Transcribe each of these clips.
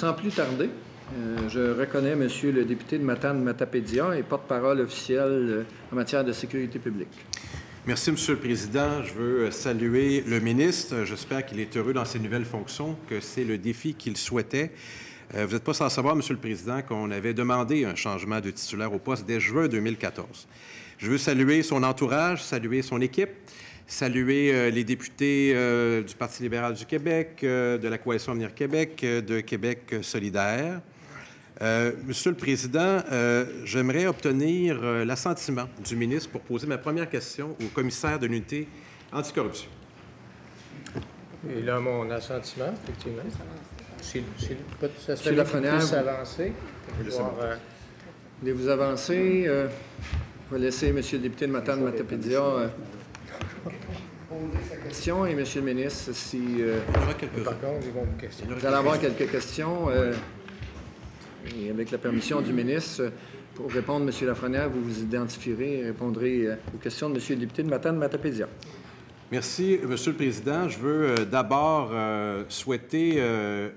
sans plus tarder, je reconnais Monsieur le député de Matane-Matapédia et porte-parole officiel en matière de sécurité publique. Merci, Monsieur le Président. Je veux saluer le ministre. J'espère qu'il est heureux dans ses nouvelles fonctions, que c'est le défi qu'il souhaitait. Vous n'êtes pas sans savoir, Monsieur le Président, qu'on avait demandé un changement de titulaire au poste dès juin 2014. Je veux saluer son entourage, saluer son équipe, saluer les députés du Parti libéral du Québec, de la Coalition Avenir Québec, de Québec solidaire. Monsieur le Président, j'aimerais obtenir l'assentiment du ministre pour poser ma première question au commissaire de l'unité anticorruption. Et là, mon assentiment, effectivement. Ça serait Lafrenière, plus avancé. Voulez-vous avancer? Je vais laisser M. le député de Matane-Matapédia poser sa question et M. le ministre, si par contre, ils vont me questionner. Vous allez avoir quelques questions. Et avec la permission du ministre, pour répondre, M. Lafrenière, vous vous identifierez et répondrez aux questions de M. le député de Matane-Matapédia. Merci, Monsieur le Président. Je veux d'abord souhaiter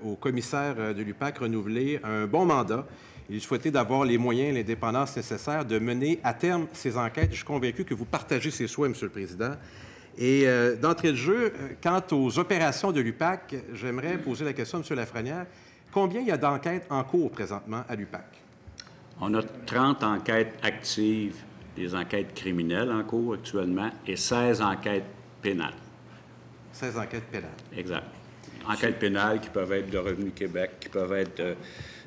au commissaire de l'UPAC renouvelé un bon mandat. Il souhaitait d'avoir les moyens et l'indépendance nécessaires de mener à terme ces enquêtes. Je suis convaincu que vous partagez ces souhaits, Monsieur le Président. Et d'entrée de jeu, quant aux opérations de l'UPAC, j'aimerais poser la question à M. Lafrenière. Combien il y a d'enquêtes en cours présentement à l'UPAC? On a 30 enquêtes actives, des enquêtes criminelles en cours actuellement, et 16 enquêtes pénales. 16 enquêtes pénales. Exact. Enquêtes pénales qui peuvent être de Revenu Québec, qui peuvent être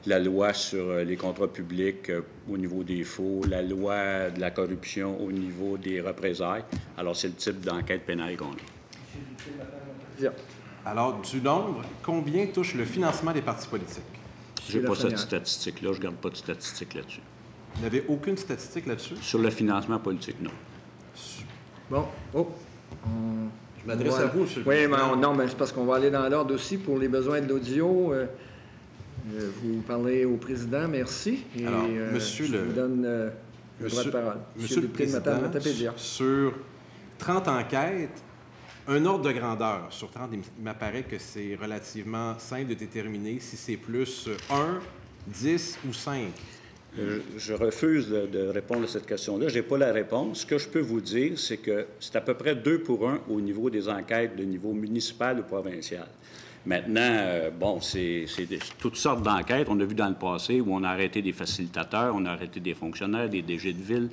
la loi sur les contrats publics au niveau des faux, la loi de la corruption au niveau des représailles. Alors, c'est le type d'enquête pénale qu'on a. Alors, du nombre, combien touche le financement des partis politiques? Je n'ai pas cette statistique-là. Je ne garde pas de statistique là-dessus. Vous n'avez aucune statistique là-dessus? Sur le financement politique, non. Bon. Je m'adresse à vous, M. le Président. Oui, mais non, mais c'est parce qu'on va aller dans l'ordre aussi pour les besoins de l'audio. Vous parlez au président, merci. Et, alors, monsieur je vous donne le droit de parole. Monsieur le Président, sur 30 enquêtes, un ordre de grandeur sur 30, il m'apparaît que c'est relativement simple de déterminer si c'est plus 1, 10 ou 5. Je refuse de répondre à cette question-là. Je n'ai pas la réponse. Ce que je peux vous dire, c'est que c'est à peu près 2 pour 1 au niveau des enquêtes de niveau municipal ou provincial. Maintenant, bon, c'est toutes sortes d'enquêtes. On a vu dans le passé où on a arrêté des facilitateurs, on a arrêté des fonctionnaires, des DG de ville,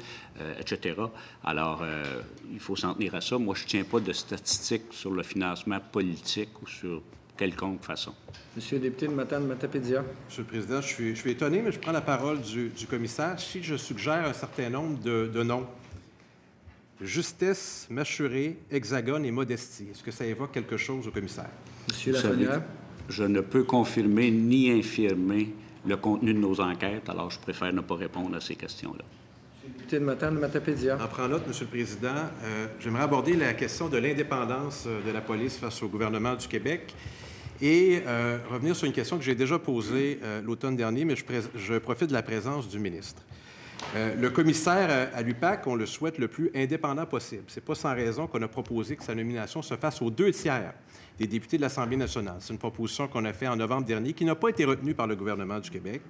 etc. Alors, il faut s'en tenir à ça. Moi, je ne tiens pas de statistiques sur le financement politique ou sur quelconque façon. Monsieur le député de Matane-Matapédia. Monsieur le Président, je suis étonné, mais je prends la parole du commissaire. Si je suggère un certain nombre de noms, Justesse, Machuré, Hexagone et Modestie, est-ce que ça évoque quelque chose au commissaire? Monsieur Lafrenière. Je ne peux confirmer ni infirmer le contenu de nos enquêtes, alors je préfère ne pas répondre à ces questions-là. Monsieur le député de Matane-Matapédia. En prenant note, Monsieur le Président, j'aimerais aborder la question de l'indépendance de la police face au gouvernement du Québec et revenir sur une question que j'ai déjà posée l'automne dernier, mais je profite de la présence du ministre. Le commissaire à l'UPAC, on le souhaite le plus indépendant possible. Ce n'est pas sans raison qu'on a proposé que sa nomination se fasse aux 2 tiers des députés de l'Assemblée nationale. C'est une proposition qu'on a faite en novembre dernier qui n'a pas été retenue par le gouvernement du Québec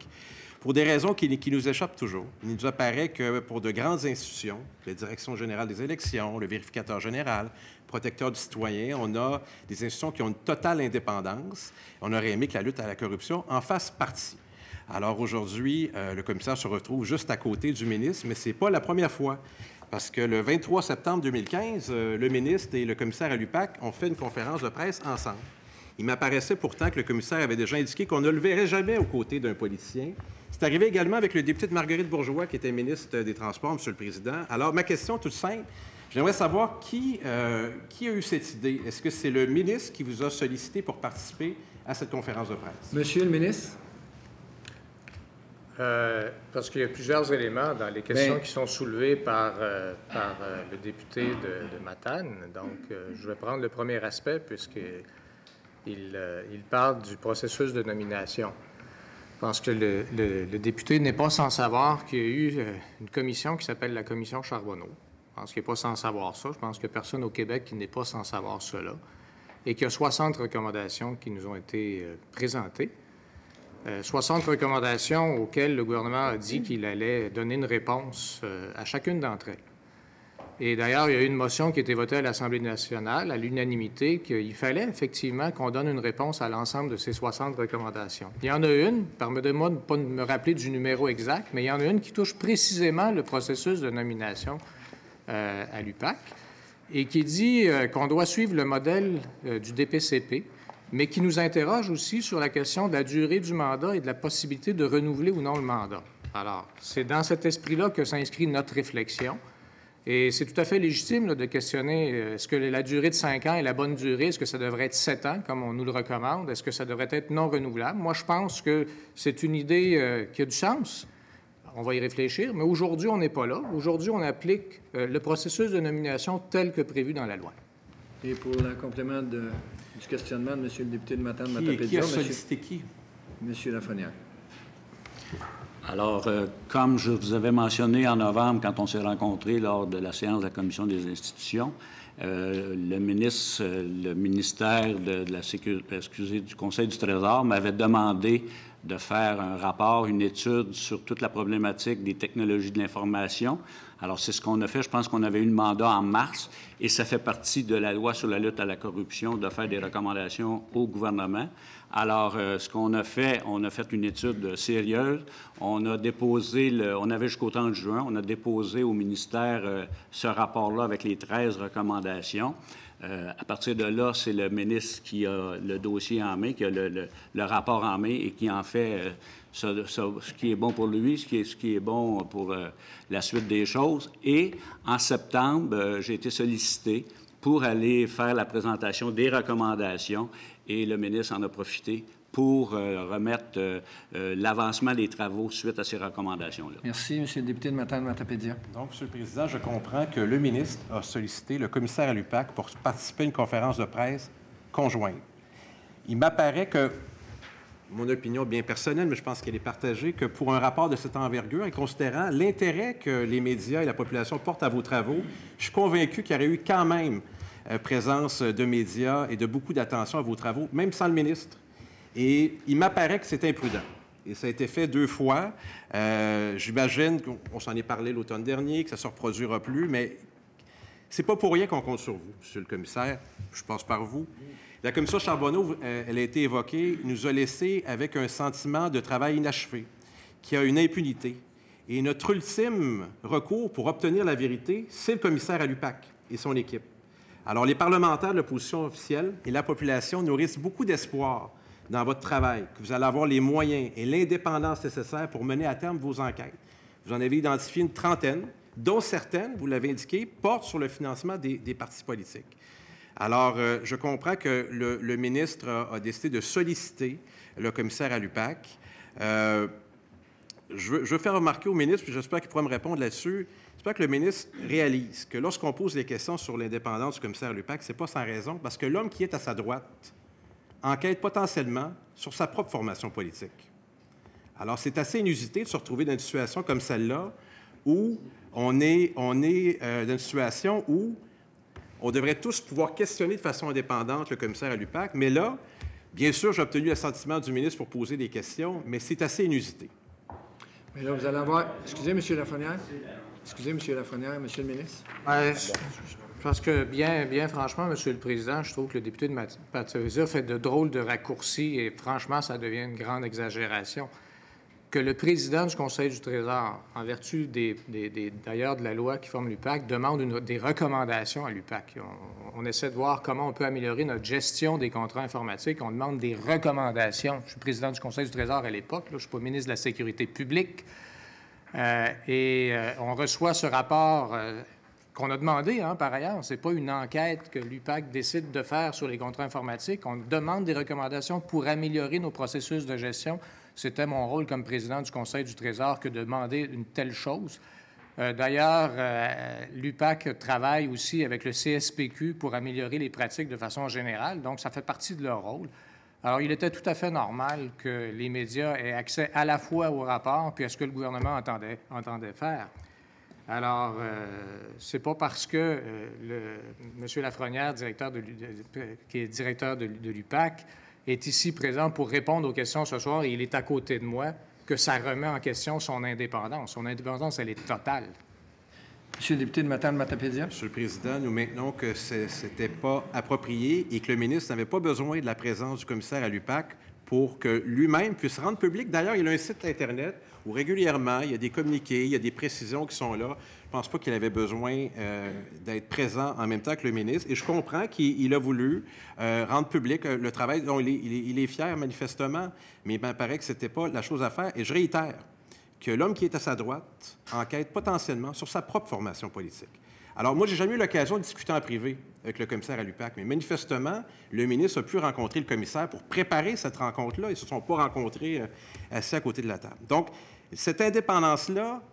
pour des raisons qui nous échappent toujours. Il nous apparaît que pour de grandes institutions, la Direction générale des élections, le vérificateur général, le protecteur du citoyen, on a des institutions qui ont une totale indépendance. On aurait aimé que la lutte à la corruption en fasse partie. Alors aujourd'hui, le commissaire se retrouve juste à côté du ministre, mais ce n'est pas la première fois. Parce que le 23 septembre 2015, le ministre et le commissaire à l'UPAC ont fait une conférence de presse ensemble. Il m'apparaissait pourtant que le commissaire avait déjà indiqué qu'on ne le verrait jamais aux côtés d'un politicien. C'est arrivé également avec le député de Marguerite Bourgeois, qui était ministre des Transports, Monsieur le Président. Alors, ma question toute simple, j'aimerais savoir qui a eu cette idée. Est-ce que c'est le ministre qui vous a sollicité pour participer à cette conférence de presse? Monsieur le ministre. Parce qu'il y a plusieurs éléments dans les questions qui sont soulevées par le député de Matane. Donc, je vais prendre le premier aspect puisqu'il parle du processus de nomination. Je pense que le député n'est pas sans savoir qu'il y a eu une commission qui s'appelle la commission Charbonneau. Je pense qu'il n'est pas sans savoir ça. Je pense qu'il n'y a personne au Québec qui n'est pas sans savoir cela. Et qu'il y a 60 recommandations qui nous ont été présentées. 60 recommandations auxquelles le gouvernement a dit qu'il allait donner une réponse à chacune d'entre elles. Et d'ailleurs, il y a eu une motion qui a été votée à l'Assemblée nationale à l'unanimité qu'il fallait effectivement qu'on donne une réponse à l'ensemble de ces 60 recommandations. Il y en a une, permettez-moi de ne pas me rappeler du numéro exact, mais il y en a une qui touche précisément le processus de nomination à l'UPAC et qui dit qu'on doit suivre le modèle du DPCP, mais qui nous interroge aussi sur la question de la durée du mandat et de la possibilité de renouveler ou non le mandat. Alors, c'est dans cet esprit-là que s'inscrit notre réflexion. Et c'est tout à fait légitime là, de questionner est-ce que la durée de 5 ans est la bonne durée? Est-ce que ça devrait être 7 ans, comme on nous le recommande? Est-ce que ça devrait être non renouvelable? Moi, je pense que c'est une idée qui a du sens. On va y réfléchir, mais aujourd'hui, on n'est pas là. Aujourd'hui, on applique le processus de nomination tel que prévu dans la loi. Et pour le complément du questionnement de M. le député de Matane-Matapédia, qui a sollicité qui? M. Lafrenière. Alors, comme je vous avais mentionné en novembre, quand on s'est rencontrés lors de la séance de la Commission des institutions, le ministère de la Sécurité, du Conseil du Trésor m'avait demandé de faire un rapport, une étude sur toute la problématique des technologies de l'information. Alors, c'est ce qu'on a fait. Je pense qu'on avait eu le mandat en mars et ça fait partie de la loi sur la lutte à la corruption de faire des recommandations au gouvernement. Alors, ce qu'on a fait, on a fait une étude sérieuse. On a déposé, on avait jusqu'au 30 juin, on a déposé au ministère ce rapport-là avec les 13 recommandations. À partir de là, c'est le ministre qui a le dossier en main, qui a le rapport en main et qui en fait ce qui est bon pour lui, ce qui est bon pour la suite des choses. Et en septembre, j'ai été sollicité pour aller faire la présentation des recommandations et le ministre en a profité pour remettre l'avancement des travaux suite à ces recommandations-là. Merci, M. le député de Matane-Matapédia. Donc, M. le Président, je comprends que le ministre a sollicité le commissaire à l'UPAC pour participer à une conférence de presse conjointe. Il m'apparaît que, mon opinion bien personnelle, mais je pense qu'elle est partagée, que pour un rapport de cette envergure, et considérant l'intérêt que les médias et la population portent à vos travaux, je suis convaincu qu'il y aurait eu quand même présence de médias et de beaucoup d'attention à vos travaux, même sans le ministre. Et il m'apparaît que c'est imprudent. Et ça a été fait 2 fois. J'imagine qu'on s'en est parlé l'automne dernier, que ça ne se reproduira plus, mais c'est pas pour rien qu'on compte sur vous, Monsieur le commissaire. Je passe par vous. La commission Charbonneau, elle a été évoquée, nous a laissé avec un sentiment de travail inachevé, qui a une impunité. Et notre ultime recours pour obtenir la vérité, c'est le commissaire à l'UPAC et son équipe. Alors, les parlementaires de l'opposition officielle et la population nourrissent beaucoup d'espoir dans votre travail, que vous allez avoir les moyens et l'indépendance nécessaires pour mener à terme vos enquêtes. Vous en avez identifié une trentaine, dont certaines, vous l'avez indiqué, portent sur le financement des partis politiques. Alors, je comprends que le ministre a décidé de solliciter le commissaire à l'UPAC. Je veux faire remarquer au ministre, puis j'espère qu'il pourra me répondre là-dessus, j'espère que le ministre réalise que lorsqu'on pose des questions sur l'indépendance du commissaire à l'UPAC, ce n'est pas sans raison, parce que l'homme qui est à sa droite enquête potentiellement sur sa propre formation politique. Alors, c'est assez inusité de se retrouver dans une situation comme celle-là, où on est dans une situation où on devrait tous pouvoir questionner de façon indépendante le commissaire à l'UPAC, mais là, bien sûr, j'ai obtenu l'assentiment du ministre pour poser des questions, mais c'est assez inusité. Mais là, vous allez avoir... Excusez, M. Lafrenière. Excusez, M. Lafrenière, M. le ministre. Parce que, bien franchement, M. le Président, je trouve que le député de Matapédia fait de drôles de raccourcis et franchement, ça devient une grande exagération. Que le président du Conseil du Trésor, en vertu d'ailleurs de la loi qui forme l'UPAC, demande des recommandations à l'UPAC. On essaie de voir comment on peut améliorer notre gestion des contrats informatiques. On demande des recommandations. Je suis président du Conseil du Trésor à l'époque. Je ne suis pas ministre de la Sécurité publique. On reçoit ce rapport qu'on a demandé, par ailleurs. Ce n'est pas une enquête que l'UPAC décide de faire sur les contrats informatiques. On demande des recommandations pour améliorer nos processus de gestion. C'était mon rôle comme président du Conseil du Trésor que de demander une telle chose. D'ailleurs, l'UPAC travaille aussi avec le CSPQ pour améliorer les pratiques de façon générale, donc ça fait partie de leur rôle. Alors, il était tout à fait normal que les médias aient accès à la fois au rapport puis à ce que le gouvernement entendait faire. Alors, c'est pas parce que M. Lafrenière, qui est directeur de l'UPAC, est ici présent pour répondre aux questions ce soir et il est à côté de moi, que ça remet en question son indépendance. Son indépendance, elle est totale. Monsieur le député de Matane-Matapédia. Monsieur le Président, nous maintenons que ce n'était pas approprié et que le ministre n'avait pas besoin de la présence du commissaire à l'UPAC pour que lui-même puisse rendre public. D'ailleurs, il a un site Internet où régulièrement, il y a des communiqués, il y a des précisions qui sont là. Je ne pense pas qu'il avait besoin d'être présent en même temps que le ministre. Et je comprends qu'il a voulu rendre public le travail dont il est fier, manifestement, mais il me paraît que ce n'était pas la chose à faire. Et je réitère que l'homme qui est à sa droite enquête potentiellement sur sa propre formation politique. Alors, moi, j'ai jamais eu l'occasion de discuter en privé avec le commissaire à l'UPAC, mais manifestement, le ministre a pu rencontrer le commissaire pour préparer cette rencontre-là. Ils ne se sont pas rencontrés assis à côté de la table. Donc, cette indépendance-là,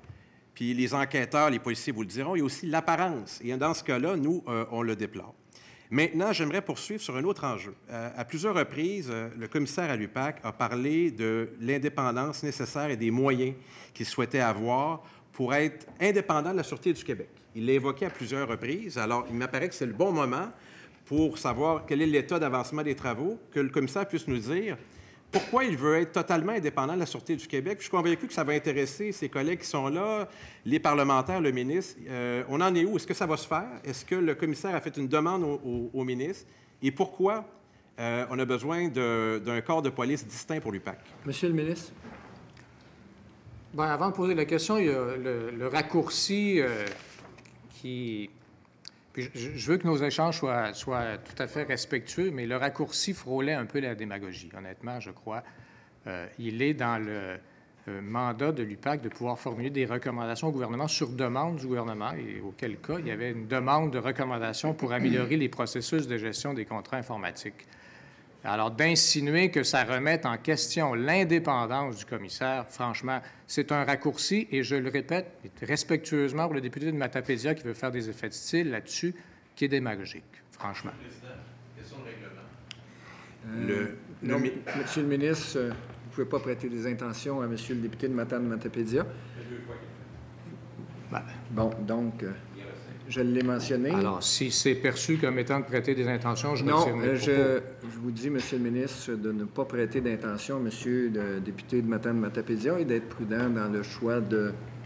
puis les enquêteurs, les policiers vous le diront, il y a aussi l'apparence. Et dans ce cas-là, nous, on le déplore. Maintenant, j'aimerais poursuivre sur un autre enjeu. À plusieurs reprises, le commissaire à l'UPAC a parlé de l'indépendance nécessaire et des moyens qu'il souhaitait avoir pour être indépendant de la Sûreté du Québec. Il l'a évoqué à plusieurs reprises. Alors, il m'apparaît que c'est le bon moment pour savoir quel est l'état d'avancement des travaux, que le commissaire puisse nous dire pourquoi il veut être totalement indépendant de la Sûreté du Québec. Puis je suis convaincu que ça va intéresser ses collègues qui sont là, les parlementaires, le ministre. On en est où? Est-ce que ça va se faire? Est-ce que le commissaire a fait une demande au ministre? Et pourquoi on a besoin d'un corps de police distinct pour l'UPAC? Monsieur le ministre. Bien, avant de poser la question, il y a le raccourci qui... Puis je veux que nos échanges soient tout à fait respectueux, mais le raccourci frôlait un peu la démagogie, honnêtement, je crois. Il est dans le mandat de l'UPAC de pouvoir formuler des recommandations au gouvernement sur demande du gouvernement, et auquel cas il y avait une demande de recommandation pour améliorer les processus de gestion des contrats informatiques. Alors, d'insinuer que ça remette en question l'indépendance du commissaire, franchement, c'est un raccourci, et je le répète respectueusement pour le député de Matapédia qui veut faire des effets de style là-dessus, qui est démagogique, franchement. Question de règlement. Monsieur le ministre, vous ne pouvez pas prêter des intentions à monsieur le député de Matane-Matapédia. Bon, donc... je l'ai mentionné. Alors, si c'est perçu comme étant de prêter des intentions, je retire mes propos. Je vous dis, monsieur le ministre, de ne pas prêter d'intention à monsieur le député de Matane-Matapédia et d'être prudent dans le choix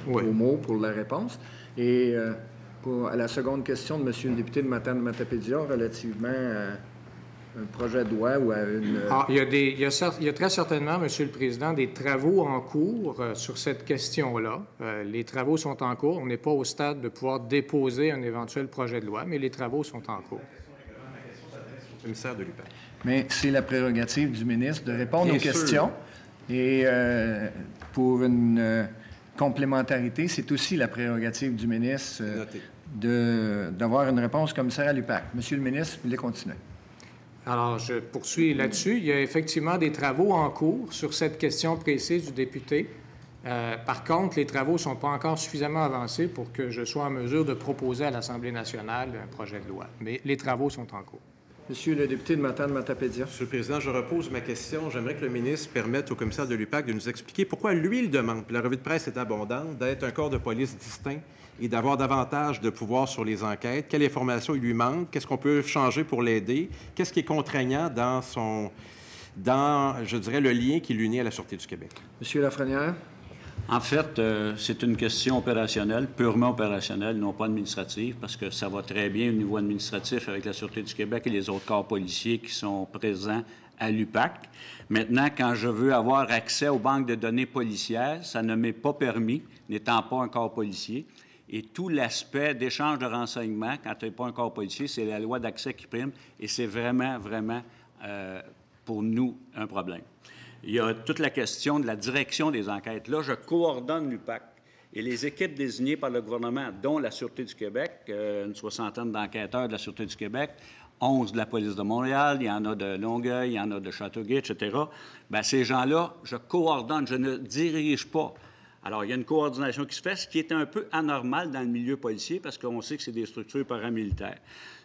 vos mots pour la réponse. Et à la seconde question de monsieur le député de Matane-Matapédia relativement à un projet de loi ou à une... il y a très certainement, Monsieur le Président, des travaux en cours sur cette question-là. Les travaux sont en cours. On n'est pas au stade de pouvoir déposer un éventuel projet de loi, mais les travaux sont en cours. Au commissaire de l'UPAC. Mais c'est la prérogative du ministre de répondre aux questions. Et pour une complémentarité, c'est aussi la prérogative du ministre d'avoir une réponse commissaire à l'UPAC. Monsieur le ministre, vous voulez continuer? Alors, je poursuis là-dessus. Il y a effectivement des travaux en cours sur cette question précise du député. Par contre, les travaux ne sont pas encore suffisamment avancés pour que je sois en mesure de proposer à l'Assemblée nationale un projet de loi. Mais les travaux sont en cours. Monsieur le député de Matane-Matapédia. Monsieur le Président, je repose ma question. J'aimerais que le ministre permette au commissaire de l'UPAC de nous expliquer pourquoi lui, il demande, puis la revue de presse est abondante, d'être un corps de police distinct et d'avoir davantage de pouvoir sur les enquêtes. Quelle information il lui manque? Qu'est-ce qu'on peut changer pour l'aider? Qu'est-ce qui est contraignant dans, je dirais, le lien qui l'unit à la Sûreté du Québec? Monsieur Lafrenière. En fait, c'est une question opérationnelle, purement opérationnelle, non pas administrative, parce que ça va très bien au niveau administratif avec la Sûreté du Québec et les autres corps policiers qui sont présents à l'UPAC. Maintenant, quand je veux avoir accès aux banques de données policières, ça ne m'est pas permis, n'étant pas un corps policier. Et tout l'aspect d'échange de renseignements, quand tu n'es pas un corps policier, c'est la loi d'accès qui prime, et c'est vraiment, vraiment, pour nous, un problème. Il y a toute la question de la direction des enquêtes. Là, je coordonne l'UPAC et les équipes désignées par le gouvernement, dont la Sûreté du Québec, une 60aine d'enquêteurs de la Sûreté du Québec, 11 de la Police de Montréal, il y en a de Longueuil, il y en a de Châteauguay, etc. Bien, ces gens-là, je coordonne, je ne dirige pas. Alors, il y a une coordination qui se fait, ce qui est un peu anormal dans le milieu policier parce qu'on sait que c'est des structures paramilitaires.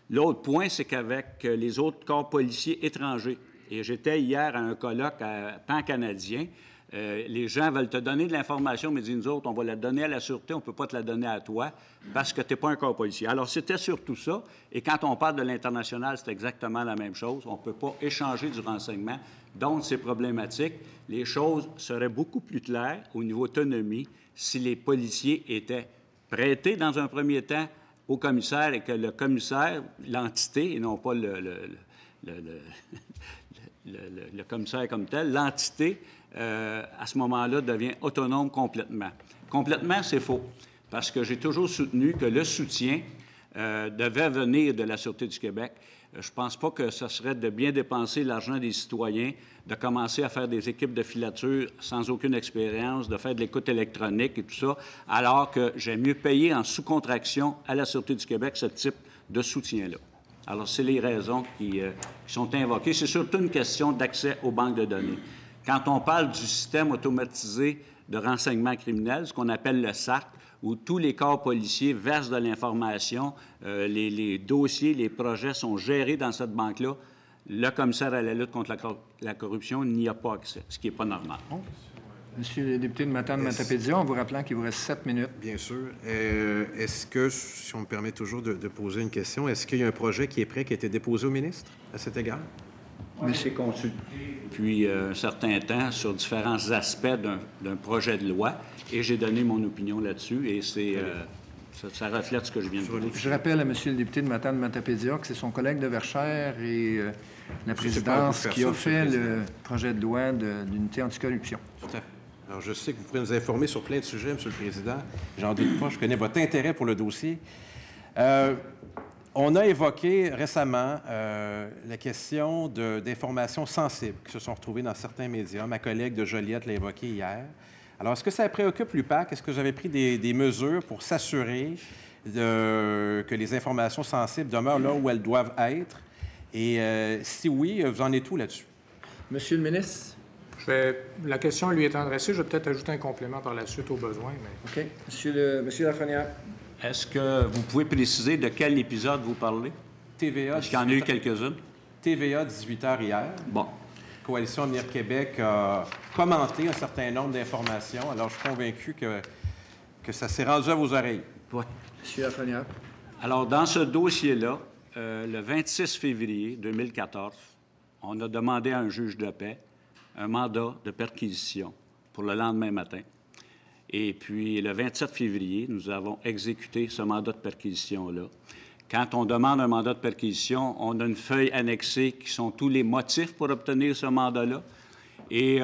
L'autre point, c'est qu'avec les autres corps policiers étrangers, et j'étais hier à un colloque pan-canadien Les gens veulent te donner de l'information, mais disent, nous autres, on va la donner à la Sûreté, on ne peut pas te la donner à toi parce que tu n'es pas un corps policier. Alors, c'était surtout ça. Et quand on parle de l'international, c'est exactement la même chose. On ne peut pas échanger du renseignement. Donc, c'est problématique. Les choses seraient beaucoup plus claires au niveau autonomie si les policiers étaient prêtés dans un premier temps au commissaire et que le commissaire, l'entité, et non pas le commissaire comme tel, l'entité, à ce moment-là, devient autonome complètement. Complètement, c'est faux, parce que j'ai toujours soutenu que le soutien devait venir de la Sûreté du Québec. Je ne pense pas que ce serait de bien dépenser l'argent des citoyens, de commencer à faire des équipes de filature sans aucune expérience, de faire de l'écoute électronique et tout ça, alors que j'aime mieux payer en sous-contraction à la Sûreté du Québec ce type de soutien-là. Alors, c'est les raisons qui sont invoquées. C'est surtout une question d'accès aux banques de données. Quand on parle du système automatisé de renseignement criminel, ce qu'on appelle le SAC, où tous les corps policiers versent de l'information, les dossiers, les projets sont gérés dans cette banque-là, le commissaire à la lutte contre la corruption n'y a pas accès, ce qui n'est pas normal. Monsieur le député de Matane-Matapédia, en vous rappelant qu'il vous reste 7 minutes. Bien sûr. Est-ce que, si on me permet toujours de poser une question, est-ce qu'il y a un projet qui est prêt, qui a été déposé au ministre à cet égard? Oui, c'est consulté depuis un certain temps sur différents aspects d'un projet de loi et j'ai donné mon opinion là-dessus et ça reflète ce que je viens de dire. Je rappelle à monsieur le député de Matane-Matapédia que c'est son collègue de Verchères et la présidence qui a fait le projet de loi d'unité anticorruption. Tout à fait. Alors, je sais que vous pourrez nous informer sur plein de sujets, Monsieur le Président. J'en doute pas, je connais votre intérêt pour le dossier. On a évoqué récemment la question d'informations sensibles qui se sont retrouvées dans certains médias. Ma collègue de Joliette l'a évoqué hier. Alors, est-ce que ça préoccupe l'UPAC? Est-ce que vous avez pris des mesures pour s'assurer que les informations sensibles demeurent là où elles doivent être? Et si oui, vous en êtes où là-dessus? Monsieur le ministre? La question lui est adressée. Je vais peut-être ajouter un complément par la suite au besoin. Mais... OK. Monsieur Lafrenière. Est-ce que vous pouvez préciser de quel épisode vous parlez? TVA. Est-ce qu'il y en a eu quelques-unes? TVA, 18h hier. Bon. Coalition Avenir Québec a commenté un certain nombre d'informations. Alors, je suis convaincu que ça s'est rendu à vos oreilles. Oui. Monsieur Lafrenière. Alors, dans ce dossier-là, le 26 février 2014, on a demandé à un juge de paix un mandat de perquisition pour le lendemain matin. Et puis, le 27 février, nous avons exécuté ce mandat de perquisition-là. Quand on demande un mandat de perquisition, on a une feuille annexée qui sont tous les motifs pour obtenir ce mandat-là. Et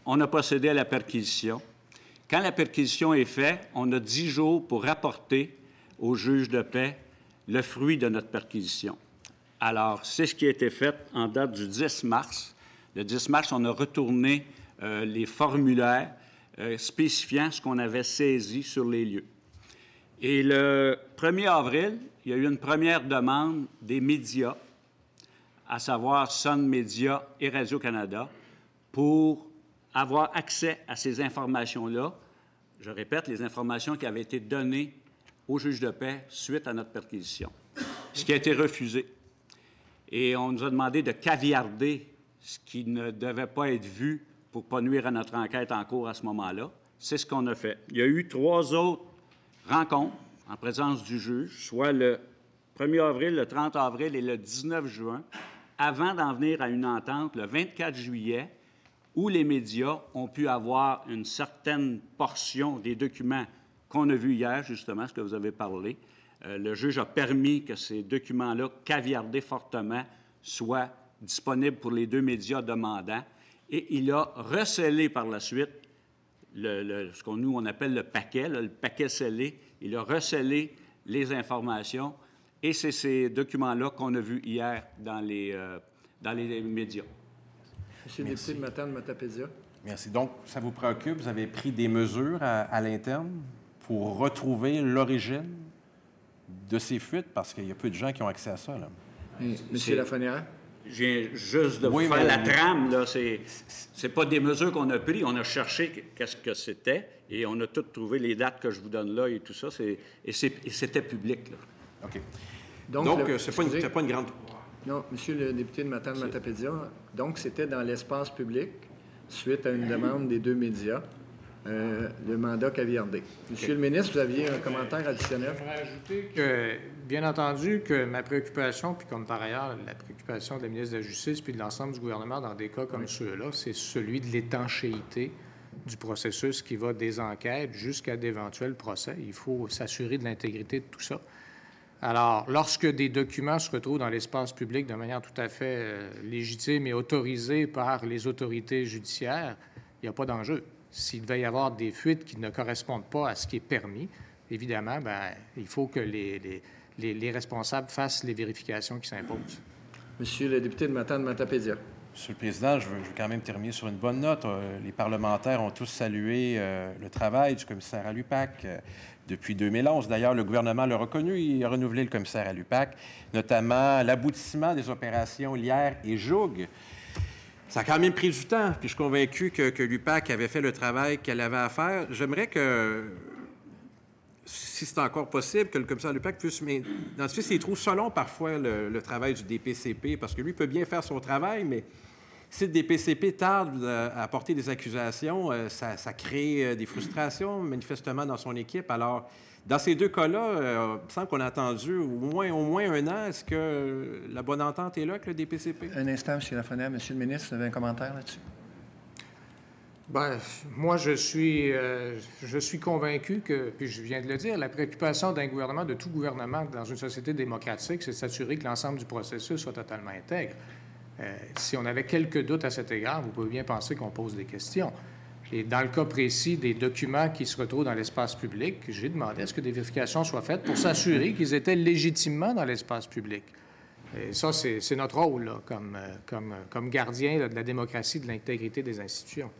on a procédé à la perquisition. Quand la perquisition est faite, on a 10 jours pour rapporter au juge de paix le fruit de notre perquisition. Alors, c'est ce qui a été fait en date du 10 mars. Le 10 mars, on a retourné les formulaires spécifiant ce qu'on avait saisi sur les lieux. Et le 1er avril, il y a eu une première demande des médias, à savoir Sun Média et Radio-Canada, pour avoir accès à ces informations-là. Je répète, les informations qui avaient été données au juge de paix suite à notre perquisition, ce qui a été refusé. Et on nous a demandé de caviarder ce qui ne devait pas être vu pour ne pas nuire à notre enquête en cours à ce moment-là. C'est ce qu'on a fait. Il y a eu 3 autres rencontres en présence du juge, soit le 1er avril, le 30 avril et le 19 juin, avant d'en venir à une entente le 24 juillet, où les médias ont pu avoir une certaine portion des documents qu'on a vus hier, justement, ce que vous avez parlé. Le juge a permis que ces documents-là, caviardés fortement, soient disponibles pour les 2 médias demandants. Et il a recellé par la suite ce qu'on nous on appelle le paquet scellé. Il a recellé les informations et c'est ces documents-là qu'on a vus hier dans les médias. Monsieur le député de Matane-Matapédia. Merci. Donc, ça vous préoccupe? Vous avez pris des mesures à l'interne pour retrouver l'origine de ces fuites? Parce qu'il y a peu de gens qui ont accès à ça, là. Monsieur Lafrenière. Je viens juste de vous faire la trame, là. C'est pas des mesures qu'on a prises. On a cherché qu'est-ce que c'était et on a tout trouvé, les dates que je vous donne là et tout ça. Et c'était public, là. OK. Donc c'est pas une grande... Non, monsieur le député de Matane-Matapédia, donc c'était dans l'espace public. suite à une demande des deux médias, le mandat caviardé. Monsieur le ministre, vous aviez un commentaire additionnel? J'aimerais ajouter que, bien entendu, que ma préoccupation, puis comme par ailleurs la préoccupation de la ministre de la Justice puis de l'ensemble du gouvernement dans des cas comme ceux-là, c'est celui de l'étanchéité du processus qui va des enquêtes jusqu'à d'éventuels procès. Il faut s'assurer de l'intégrité de tout ça. Alors, lorsque des documents se retrouvent dans l'espace public de manière tout à fait légitime et autorisée par les autorités judiciaires, il n'y a pas d'enjeu. S'il devait y avoir des fuites qui ne correspondent pas à ce qui est permis, évidemment, il faut que les responsables fassent les vérifications qui s'imposent. Monsieur le député de Matane-Matapédia. Monsieur le Président, je veux quand même terminer sur une bonne note. Les parlementaires ont tous salué le travail du commissaire à l'UPAC depuis 2011. D'ailleurs, le gouvernement l'a reconnu. Il a renouvelé le commissaire à l'UPAC, notamment l'aboutissement des opérations Lierre et Joug. Ça a quand même pris du temps, puis je suis convaincu que l'UPAC avait fait le travail qu'elle avait à faire. J'aimerais que, si c'est encore possible, que le commissaire de l'UPAC puisse identifier s'il trouve ça long parfois le travail du DPCP, parce que lui peut bien faire son travail, mais si le DPCP tarde à apporter des accusations, ça crée des frustrations manifestement dans son équipe. Alors, dans ces deux cas-là, il me semble qu'on a attendu au moins un an. Est-ce que la bonne entente est là avec le DPCP? Un instant, M. Lafrenière. Monsieur le ministre, vous avez un commentaire là-dessus? Bien, moi, je suis convaincu que, puis je viens de le dire, la préoccupation d'un gouvernement, de tout gouvernement dans une société démocratique, c'est de s'assurer que l'ensemble du processus soit totalement intègre. Si on avait quelques doutes à cet égard, vous pouvez bien penser qu'on pose des questions. Et dans le cas précis des documents qui se retrouvent dans l'espace public, j'ai demandé à ce que des vérifications soient faites pour s'assurer qu'ils étaient légitimement dans l'espace public. Et ça, c'est notre rôle là, comme gardien là, de la démocratie, de l'intégrité des institutions.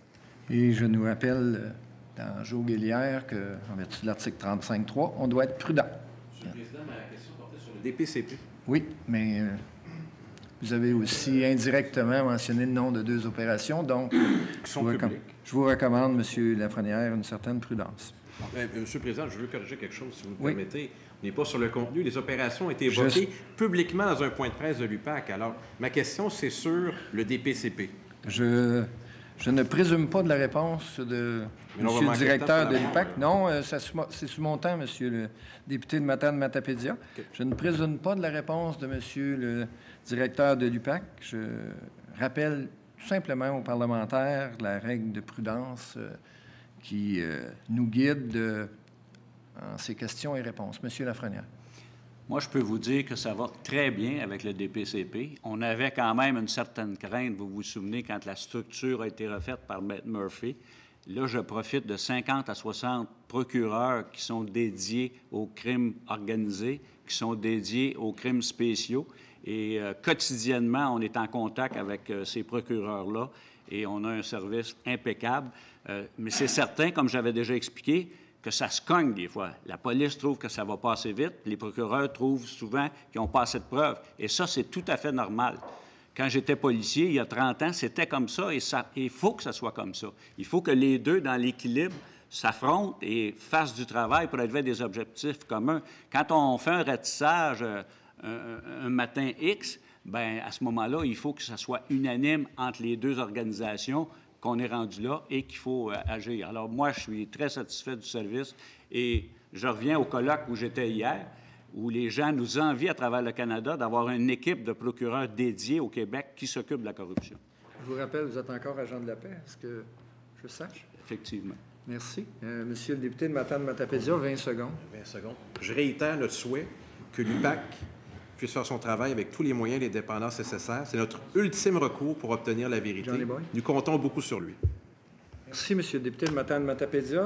Et je nous rappelle, dans Joug et Lierre, qu'en vertu de l'article 35.3, on doit être prudent. Monsieur le Président, ma question portait sur le DPCP. Oui, mais vous avez aussi indirectement mentionné le nom de deux opérations, donc je vous recommande, M. Lafrenière, une certaine prudence. Monsieur le Président, je veux corriger quelque chose, si vous me permettez. On n'est pas sur le contenu. Les opérations ont été évoquées publiquement dans un point de presse de l'UPAC. Alors, ma question, c'est sur le DPCP. Je ne présume pas de la réponse de M. le directeur de l'UPAC. Non, c'est sous mon temps, M. le député de Matane-Matapédia. Okay. Je ne présume pas de la réponse de M. le directeur de l'UPAC. Je rappelle tout simplement aux parlementaires la règle de prudence qui nous guide en ces questions et réponses. M. Lafrenière. Moi, je peux vous dire que ça va très bien avec le DPCP. On avait quand même une certaine crainte, vous vous souvenez, quand la structure a été refaite par Matt Murphy. Là, je profite de 50 à 60 procureurs qui sont dédiés aux crimes organisés, qui sont dédiés aux crimes spéciaux. Et quotidiennement, on est en contact avec ces procureurs-là et on a un service impeccable. Mais c'est certain, comme j'avais déjà expliqué, que ça se cogne des fois. La police trouve que ça va pas assez vite. Les procureurs trouvent souvent qu'ils n'ont pas assez de preuves. Et ça, c'est tout à fait normal. Quand j'étais policier, il y a 30 ans, c'était comme ça et il faut que ça soit comme ça. Il faut que les deux, dans l'équilibre, s'affrontent et fassent du travail pour arriver à des objectifs communs. Quand on fait un ratissage un matin X, bien, à ce moment-là, il faut que ça soit unanime entre les deux organisations qu'on est rendu là et qu'il faut agir. Alors, moi, je suis très satisfait du service et je reviens au colloque où j'étais hier, où les gens nous envient à travers le Canada d'avoir une équipe de procureurs dédiés au Québec qui s'occupe de la corruption. Je vous rappelle, vous êtes encore agent de la paix, est-ce que je sache? Effectivement. Merci. Monsieur le député de Matane-Matapédia, 20 secondes. 20 secondes. Je réitère notre souhait que l'UPAC puisse faire son travail avec tous les moyens et les dépendances nécessaires. C'est notre ultime recours pour obtenir la vérité. Nous comptons beaucoup sur lui. Merci, monsieur le député de Matane-Matapédia.